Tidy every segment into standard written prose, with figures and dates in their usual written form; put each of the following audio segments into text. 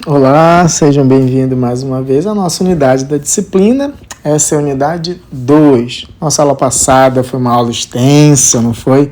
Olá, sejam bem-vindos mais uma vez à nossa unidade da disciplina. Essa é a unidade 2. Nossa aula passada foi uma aula extensa, não foi?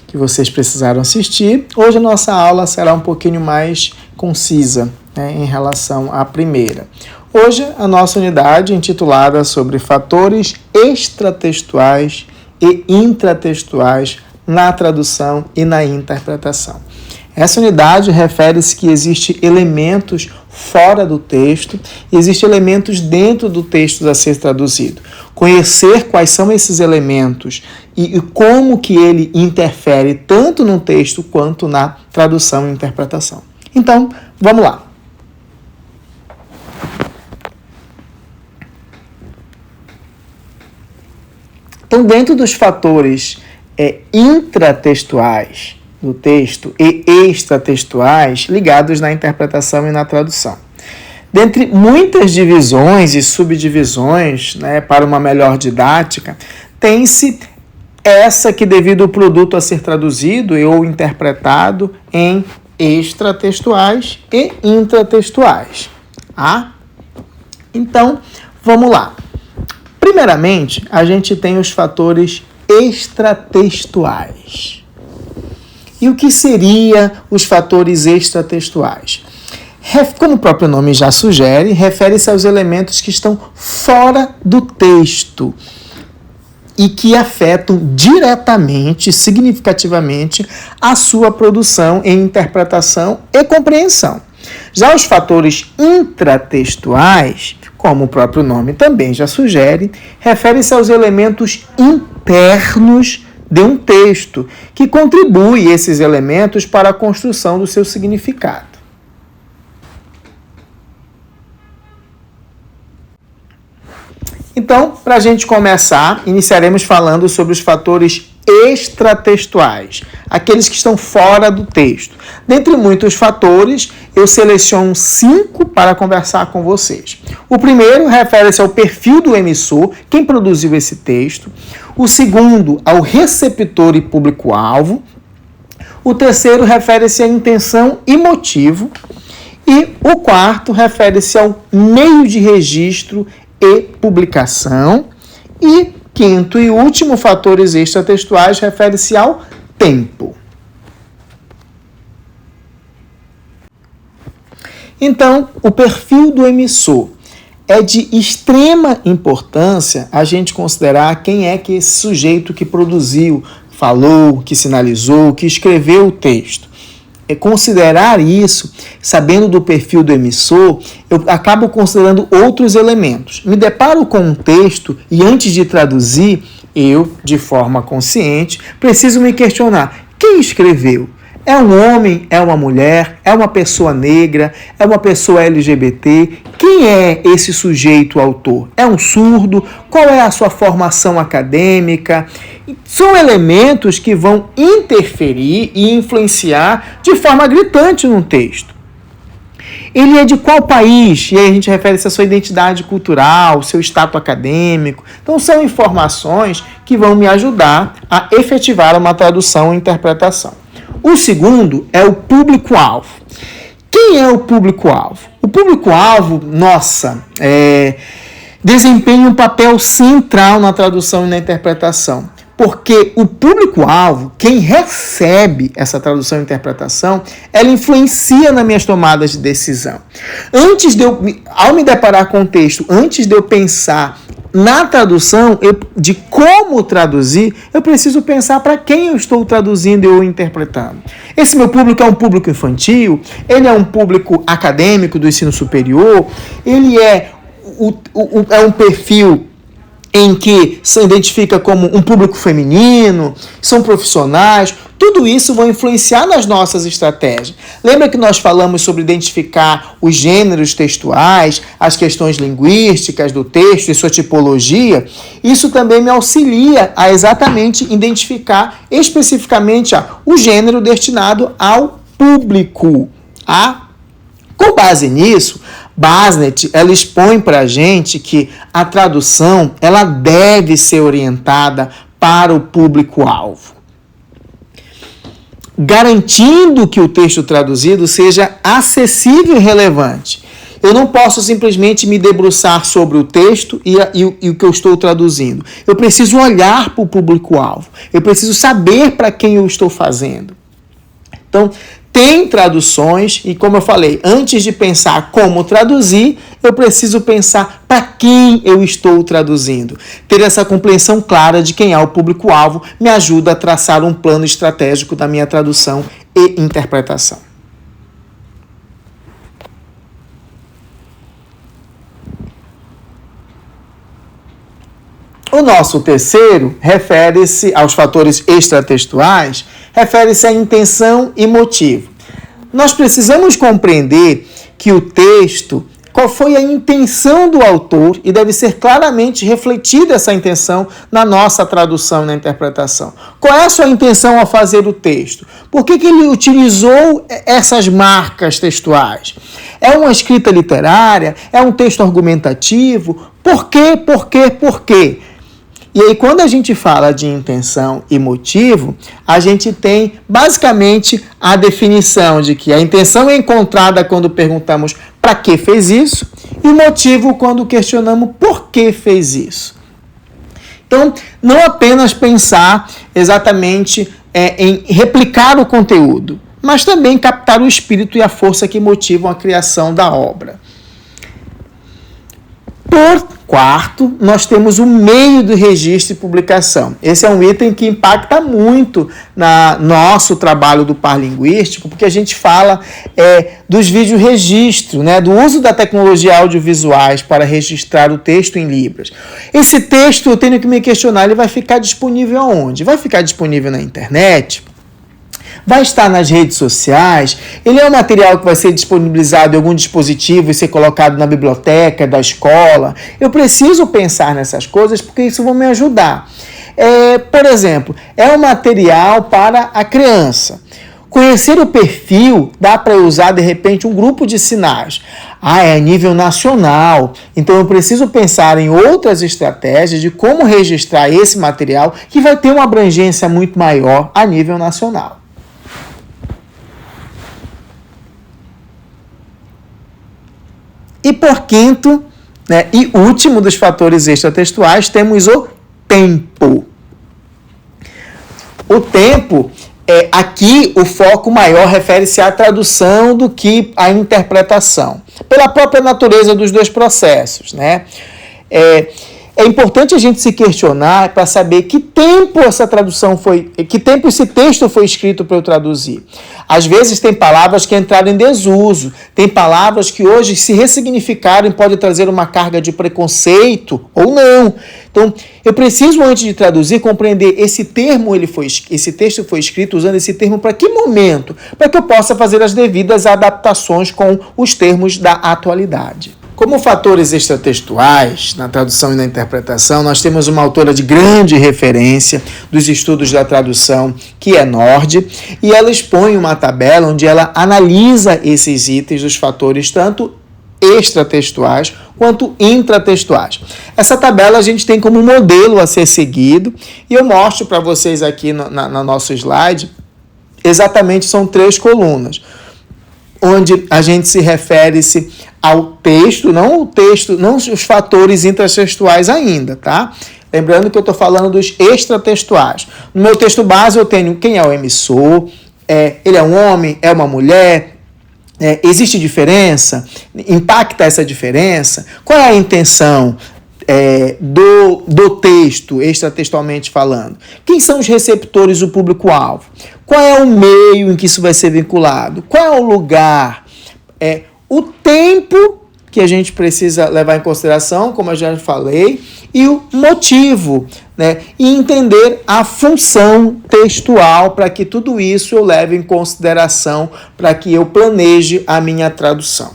Que vocês precisaram assistir. Hoje a nossa aula será um pouquinho mais concisa, em relação à primeira. Hoje a nossa unidade é intitulada sobre fatores extratextuais e intratextuais na tradução e na interpretação. Essa unidade refere-se que existem elementos fora do texto e existem elementos dentro do texto a ser traduzido. Conhecer quais são esses elementos e como que ele interfere tanto no texto quanto na tradução e interpretação. Então, vamos lá. Então, dentro dos fatores intratextuais do texto e extratextuais ligados na interpretação e na tradução. Dentre muitas divisões e subdivisões, para uma melhor didática, tem-se essa que, devido ao produto a ser traduzido ou interpretado em extratextuais e intratextuais. Então, vamos lá. Primeiramente, a gente tem os fatores extratextuais. E o que seriam os fatores extratextuais? Como o próprio nome já sugere, refere-se aos elementos que estão fora do texto e que afetam diretamente, significativamente, a sua produção em interpretação e compreensão. Já os fatores intratextuais, como o próprio nome também já sugere, refere-se aos elementos internos de um texto, que contribui esses elementos para a construção do seu significado. Então, para a gente começar, iniciaremos falando sobre os fatores extratextuais, aqueles que estão fora do texto. Dentre muitos fatores, eu seleciono 5 para conversar com vocês. O primeiro refere-se ao perfil do emissor, quem produziu esse texto. O segundo, ao receptor e público-alvo. O terceiro refere-se à intenção e motivo. E o quarto refere-se ao meio de registro e publicação. E quinto e último, fatores extratextuais, refere-se ao tempo. Então, o perfil do emissor. É de extrema importância a gente considerar quem é que esse sujeito que produziu, falou, que sinalizou, que escreveu o texto. Considerar isso, sabendo do perfil do emissor, eu acabo considerando outros elementos. Me deparo com um texto e antes de traduzir, eu, de forma consciente, preciso me questionar: quem escreveu? É um homem? É uma mulher? É uma pessoa negra? É uma pessoa LGBT? Quem é esse sujeito autor? É um surdo? Qual é a sua formação acadêmica? São elementos que vão interferir e influenciar de forma gritante no texto. Ele é de qual país? E aí a gente refere-se à sua identidade cultural, seu status acadêmico. Então são informações que vão me ajudar a efetivar uma tradução e interpretação. O segundo é o público-alvo. Quem é o público-alvo? O público-alvo, desempenha um papel central na tradução e na interpretação. Porque o público-alvo, quem recebe essa tradução e interpretação, ela influencia nas minhas tomadas de decisão. Ao me deparar com o texto, antes de eu pensar na tradução, de como traduzir, eu preciso pensar para quem eu estou traduzindo ou interpretando. Esse meu público é um público infantil? Ele é um público acadêmico do ensino superior? Ele é um perfil em que se identifica como um público feminino? São profissionais? Tudo isso vai influenciar nas nossas estratégias. Lembra que nós falamos sobre identificar os gêneros textuais, as questões linguísticas do texto e sua tipologia? Isso também me auxilia a exatamente identificar especificamente o gênero destinado ao público. Com base nisso, Basnet, ela expõe para a gente que a tradução ela deve ser orientada para o público-alvo. garantindo que o texto traduzido seja acessível e relevante. Eu não posso simplesmente me debruçar sobre o texto e o que eu estou traduzindo. Eu preciso olhar para o público-alvo. Eu preciso saber para quem eu estou fazendo. Então, tem traduções e, como eu falei, antes de pensar como traduzir, eu preciso pensar para quem eu estou traduzindo. Ter essa compreensão clara de quem é o público-alvo me ajuda a traçar um plano estratégico da minha tradução e interpretação. O nosso terceiro refere-se aos fatores extratextuais, refere-se à intenção e motivo. Nós precisamos compreender que o texto, qual foi a intenção do autor, e deve ser claramente refletida essa intenção na nossa tradução e na interpretação. Qual é a sua intenção ao fazer o texto? Por que ele utilizou essas marcas textuais? É uma escrita literária? É um texto argumentativo? Por quê? Por quê? Por quê? E aí, quando a gente fala de intenção e motivo, a gente tem basicamente a definição de que a intenção é encontrada quando perguntamos para que fez isso e o motivo quando questionamos por que fez isso. Então, não apenas pensar exatamente em replicar o conteúdo, mas também captar o espírito e a força que motivam a criação da obra. Por quarto, nós temos o meio do registro e publicação. Esse é um item que impacta muito no nosso trabalho do par linguístico, porque a gente fala dos vídeo-registro, né, do uso da tecnologia audiovisuais para registrar o texto em Libras. Esse texto, eu tenho que me questionar, ele vai ficar disponível aonde? Vai ficar disponível na internet? Vai estar nas redes sociais? Ele é um material que vai ser disponibilizado em algum dispositivo e ser colocado na biblioteca da escola? Eu preciso pensar nessas coisas porque isso vai me ajudar. Por exemplo, é um material para a criança. Conhecer o perfil, dá para usar de repente um grupo de sinais. É a nível nacional, então eu preciso pensar em outras estratégias de como registrar esse material que vai ter uma abrangência muito maior a nível nacional. E por quinto, né, e último dos fatores extratextuais, temos o tempo. O tempo, aqui o foco maior refere-se à tradução do que à interpretação, pela própria natureza dos dois processos, né? É importante a gente se questionar para saber que tempo que tempo esse texto foi escrito para eu traduzir. Às vezes tem palavras que entraram em desuso, tem palavras que hoje se ressignificaram e podem trazer uma carga de preconceito ou não. Então, eu preciso, antes de traduzir, compreender esse texto foi escrito usando esse termo para que momento? Para que eu possa fazer as devidas adaptações com os termos da atualidade. Como fatores extratextuais, na tradução e na interpretação, nós temos uma autora de grande referência dos estudos da tradução, que é Nord, e ela expõe uma tabela onde ela analisa esses itens dos fatores tanto extratextuais quanto intratextuais. Essa tabela a gente tem como modelo a ser seguido, e eu mostro para vocês aqui no nosso slide, exatamente são 3 colunas, onde a gente se refere-se ao texto, não os fatores intratextuais ainda, tá? Lembrando que eu estou falando dos extratextuais. No meu texto base eu tenho quem é o emissor, ele é um homem, é uma mulher, existe diferença? Impacta essa diferença? Qual é a intenção do texto, extratextualmente falando? Quem são os receptores, o público-alvo? Qual é o meio em que isso vai ser vinculado? Qual é o lugar? O tempo que a gente precisa levar em consideração, como eu já falei, e o motivo, né? E entender a função textual para que tudo isso eu leve em consideração para que eu planeje a minha tradução.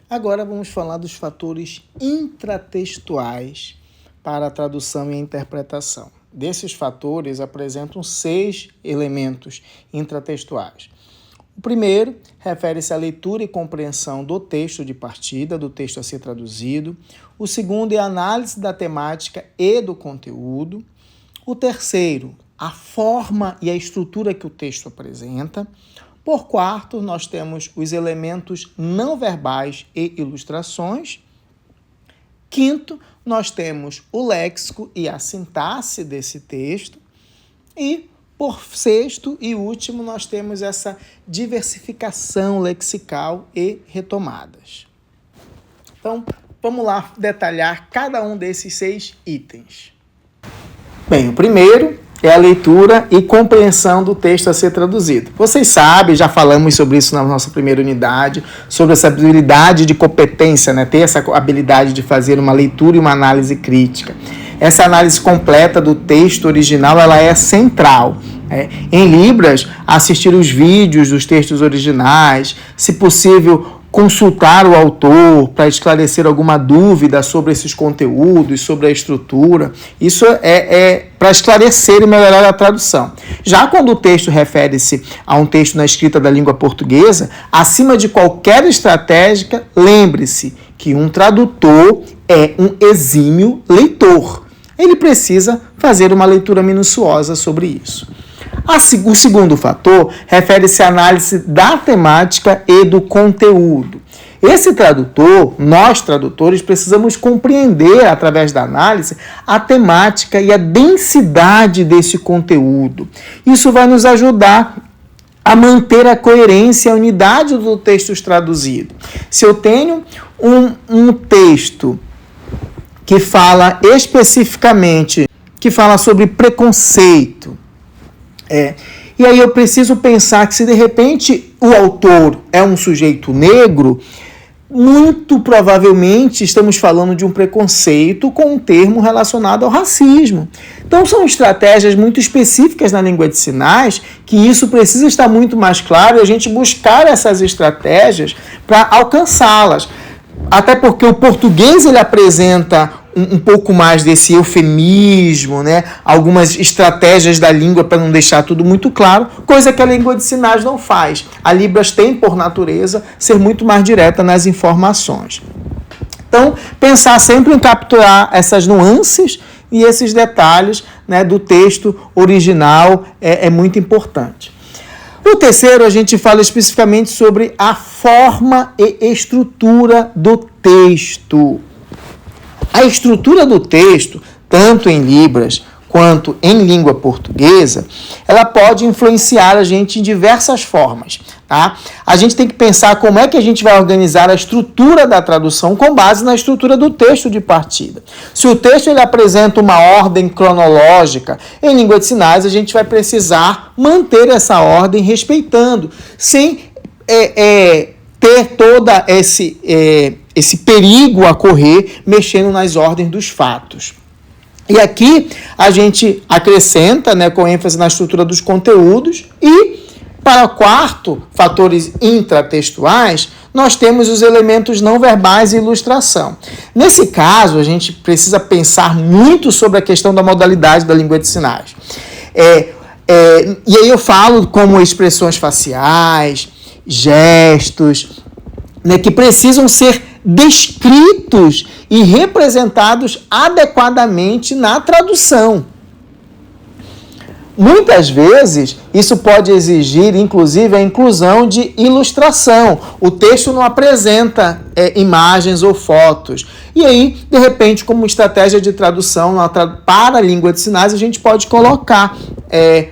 Agora vamos falar dos fatores intratextuais para a tradução e a interpretação. Desses fatores apresentam 6 elementos intratextuais. O primeiro refere-se à leitura e compreensão do texto de partida, do texto a ser traduzido. O segundo é a análise da temática e do conteúdo. O terceiro, a forma e a estrutura que o texto apresenta. Por quarto, nós temos os elementos não verbais e ilustrações. Quinto, nós temos o léxico e a sintaxe desse texto. E, por sexto e último, nós temos essa diversificação lexical e retomadas. Então, vamos lá detalhar cada um desses 6 itens. Bem, o primeiro é a leitura e compreensão do texto a ser traduzido. Vocês sabem, já falamos sobre isso na nossa primeira unidade, sobre essa habilidade de competência, né? Ter essa habilidade de fazer uma leitura e uma análise crítica. Essa análise completa do texto original, ela é central. Em Libras, assistir os vídeos dos textos originais, se possível, consultar o autor para esclarecer alguma dúvida sobre esses conteúdos, sobre a estrutura. Isso é para esclarecer e melhorar a tradução. Já quando o texto refere-se a um texto na escrita da língua portuguesa, acima de qualquer estratégia, lembre-se que um tradutor é um exímio leitor. Ele precisa fazer uma leitura minuciosa sobre isso. O segundo fator refere-se à análise da temática e do conteúdo. Esse tradutor, nós tradutores, precisamos compreender, através da análise, a temática e a densidade desse conteúdo. Isso vai nos ajudar a manter a coerência e a unidade do texto traduzido. Se eu tenho um texto que fala especificamente, que fala sobre preconceito, e aí eu preciso pensar que se de repente o autor é um sujeito negro, muito provavelmente estamos falando de um preconceito com um termo relacionado ao racismo. Então são estratégias muito específicas na língua de sinais que isso precisa estar muito mais claro e a gente buscar essas estratégias para alcançá-las. Até porque o português ele apresenta um pouco mais desse eufemismo, né? Algumas estratégias da língua para não deixar tudo muito claro, coisa que a língua de sinais não faz. A Libras tem, por natureza, ser muito mais direta nas informações. Então, pensar sempre em capturar essas nuances e esses detalhes, né, do texto original é muito importante. No terceiro, a gente fala especificamente sobre a forma e estrutura do texto. A estrutura do texto, tanto em Libras quanto em língua portuguesa, ela pode influenciar a gente em diversas formas. Tá? A gente tem que pensar como é que a gente vai organizar a estrutura da tradução com base na estrutura do texto de partida. Se o texto ele apresenta uma ordem cronológica, em língua de sinais a gente vai precisar manter essa ordem respeitando, sem ter toda esse perigo a correr mexendo nas ordens dos fatos. E aqui a gente acrescenta, né, com ênfase na estrutura dos conteúdos e, para o quarto, fatores intratextuais, nós temos os elementos não verbais e ilustração. Nesse caso, a gente precisa pensar muito sobre a questão da modalidade da língua de sinais. E aí eu falo como expressões faciais, gestos, né, que precisam ser descritos e representados adequadamente na tradução. Muitas vezes, isso pode exigir, inclusive, a inclusão de ilustração. O texto não apresenta imagens ou fotos. E aí, de repente, como estratégia de tradução para a língua de sinais, a gente pode colocar,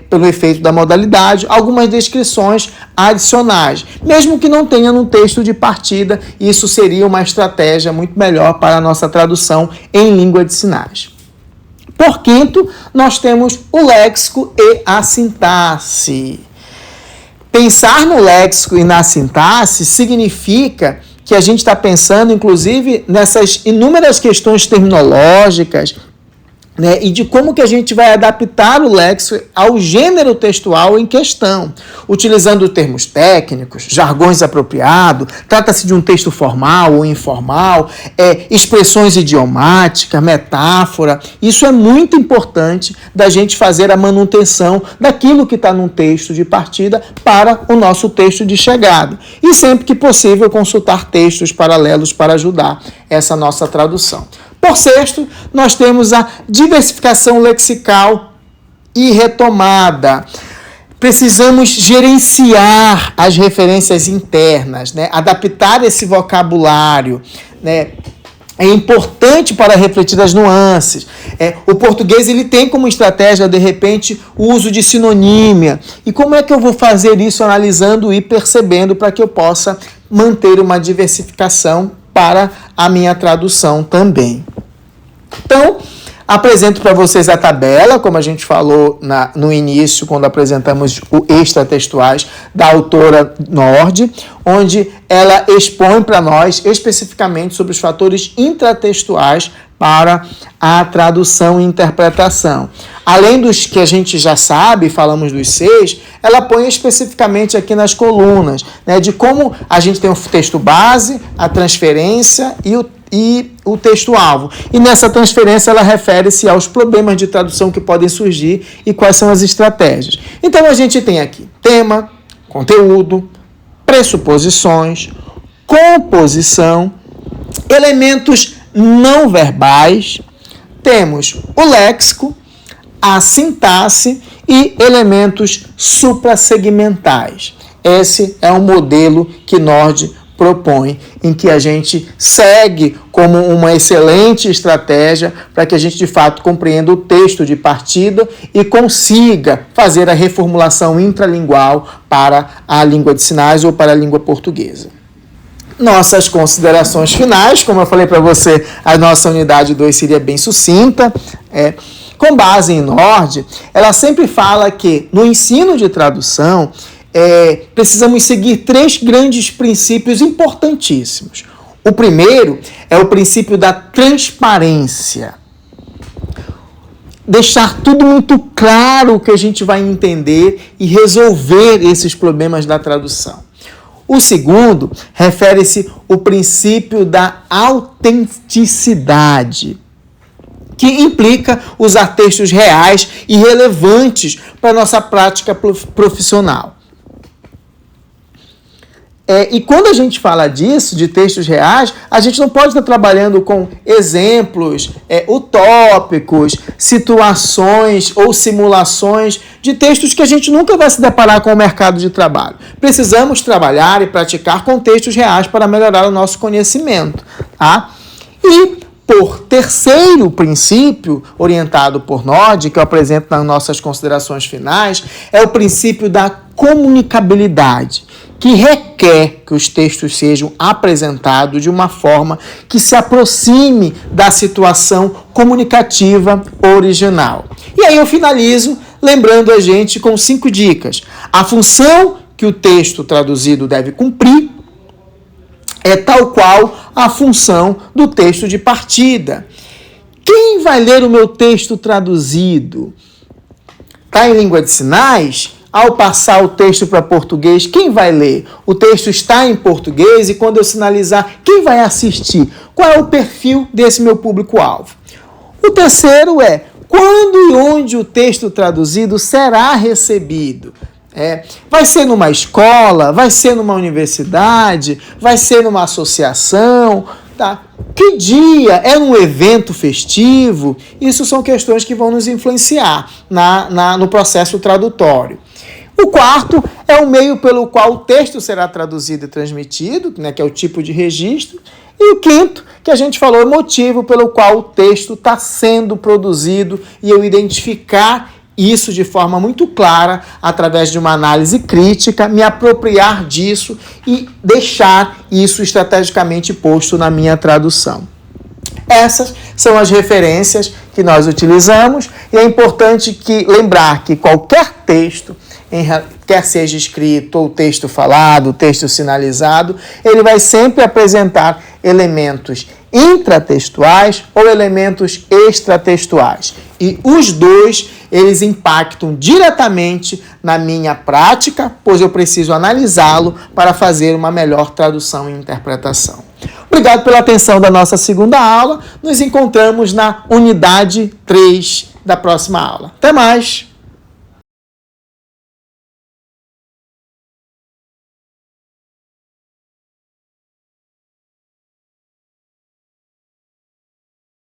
pelo efeito da modalidade, algumas descrições adicionais. Mesmo que não tenha no texto de partida, isso seria uma estratégia muito melhor para a nossa tradução em língua de sinais. Por quinto, nós temos o léxico e a sintaxe. Pensar no léxico e na sintaxe significa que a gente está pensando, inclusive, nessas inúmeras questões terminológicas, né, e de como que a gente vai adaptar o léxico ao gênero textual em questão, utilizando termos técnicos, jargões apropriados, trata-se de um texto formal ou informal, expressões idiomáticas, metáfora. Isso é muito importante da gente fazer a manutenção daquilo que está num texto de partida para o nosso texto de chegada. E sempre que possível consultar textos paralelos para ajudar essa nossa tradução. Por sexto, nós temos a diversificação lexical e retomada. Precisamos gerenciar as referências internas, né? Adaptar esse vocabulário, né? É importante para refletir as nuances. O português ele tem como estratégia, de repente, o uso de sinonímia. E como é que eu vou fazer isso analisando e percebendo para que eu possa manter uma diversificação para a minha tradução também? Então, apresento para vocês a tabela, como a gente falou no início, quando apresentamos o extratextuais da autora Nord, onde ela expõe para nós especificamente sobre os fatores intratextuais para a tradução e interpretação. Além dos que a gente já sabe, falamos dos 6, ela põe especificamente aqui nas colunas, né, de como a gente tem o texto base, a transferência e o texto-alvo. E nessa transferência ela refere-se aos problemas de tradução que podem surgir e quais são as estratégias. Então a gente tem aqui tema, conteúdo, pressuposições, composição, elementos não verbais, temos o léxico, a sintaxe e elementos suprassegmentais. Esse é um modelo que Nord propõe, em que a gente segue como uma excelente estratégia para que a gente, de fato, compreenda o texto de partida e consiga fazer a reformulação intralingual para a língua de sinais ou para a língua portuguesa. Nossas considerações finais, como eu falei para você, a nossa unidade 2 seria bem sucinta. Com base em Nord, ela sempre fala que no ensino de tradução, precisamos seguir 3 grandes princípios importantíssimos. O primeiro é o princípio da transparência. Deixar tudo muito claro que a gente vai entender e resolver esses problemas da tradução. O segundo refere-se ao princípio da autenticidade, que implica usar textos reais e relevantes para a nossa prática profissional. E quando a gente fala disso, de textos reais, a gente não pode estar trabalhando com exemplos utópicos, situações ou simulações de textos que a gente nunca vai se deparar com o mercado de trabalho. Precisamos trabalhar e praticar com textos reais para melhorar o nosso conhecimento. Tá? E, por terceiro princípio, orientado por Nord, que eu apresento nas nossas considerações finais, é o princípio da comunicabilidade, que requer que os textos sejam apresentados de uma forma que se aproxime da situação comunicativa original. E aí eu finalizo lembrando a gente com 5 dicas. A função que o texto traduzido deve cumprir é tal qual a função do texto de partida. Quem vai ler o meu texto traduzido? Está em língua de sinais? Ao passar o texto para português, quem vai ler? O texto está em português e quando eu sinalizar, quem vai assistir? Qual é o perfil desse meu público-alvo? O terceiro é quando e onde o texto traduzido será recebido. Vai ser numa escola, vai ser numa universidade, vai ser numa associação, tá? Que dia? É num evento festivo? Isso são questões que vão nos influenciar no processo tradutório. O quarto é o meio pelo qual o texto será traduzido e transmitido, né, que é o tipo de registro. E o quinto, que a gente falou, é o motivo pelo qual o texto está sendo produzido e eu identificar isso de forma muito clara, através de uma análise crítica, me apropriar disso e deixar isso estrategicamente posto na minha tradução. Essas são as referências que nós utilizamos e é importante lembrar que qualquer texto, quer seja escrito ou texto falado, texto sinalizado, ele vai sempre apresentar elementos intratextuais ou elementos extratextuais. E os dois, eles impactam diretamente na minha prática, pois eu preciso analisá-lo para fazer uma melhor tradução e interpretação. Obrigado pela atenção da nossa segunda aula. Nos encontramos na unidade 3 da próxima aula. Até mais!